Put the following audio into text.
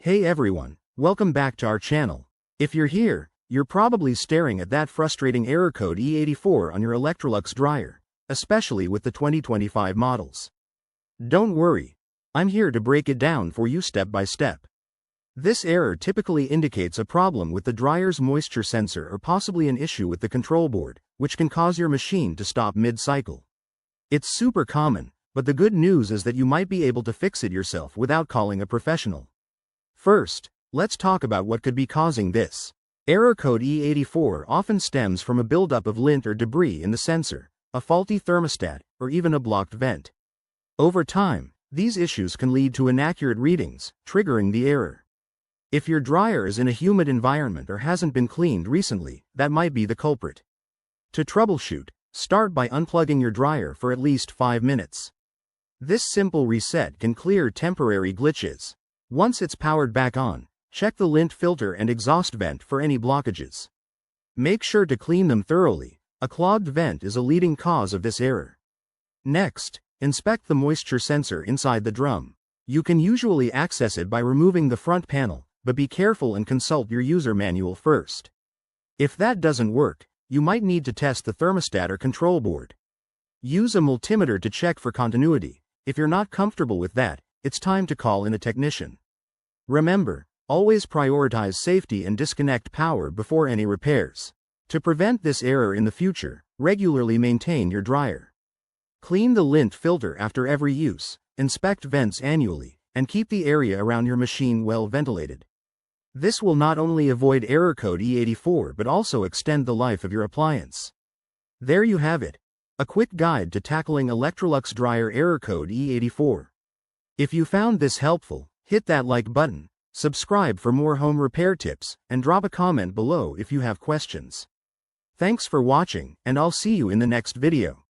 Hey everyone, welcome back to our channel. If you're here, you're probably staring at that frustrating error code E84 on your Electrolux dryer, especially with the 2025 models. Don't worry, I'm here to break it down for you step by step. This error typically indicates a problem with the dryer's moisture sensor or possibly an issue with the control board, which can cause your machine to stop mid-cycle. It's super common, but the good news is that you might be able to fix it yourself without calling a professional. First, let's talk about what could be causing this. Error code E84 often stems from a buildup of lint or debris in the sensor, a faulty thermostat, or even a blocked vent. Over time, these issues can lead to inaccurate readings, triggering the error. If your dryer is in a humid environment or hasn't been cleaned recently, that might be the culprit. To troubleshoot, start by unplugging your dryer for at least 5 minutes. This simple reset can clear temporary glitches. Once it's powered back on, check the lint filter and exhaust vent for any blockages. Make sure to clean them thoroughly. A clogged vent is a leading cause of this error. Next, inspect the moisture sensor inside the drum. You can usually access it by removing the front panel, but be careful and consult your user manual first. If that doesn't work, you might need to test the thermostat or control board. Use a multimeter to check for continuity. If you're not comfortable with that, it's time to call in a technician. Remember, always prioritize safety and disconnect power before any repairs. To prevent this error in the future, regularly maintain your dryer. Clean the lint filter after every use, inspect vents annually, and keep the area around your machine well ventilated. This will not only avoid error code E84 but also extend the life of your appliance. There you have it, a quick guide to tackling Electrolux dryer error code E84. If you found this helpful, hit that like button, subscribe for more home repair tips, and drop a comment below if you have questions. Thanks for watching, and I'll see you in the next video.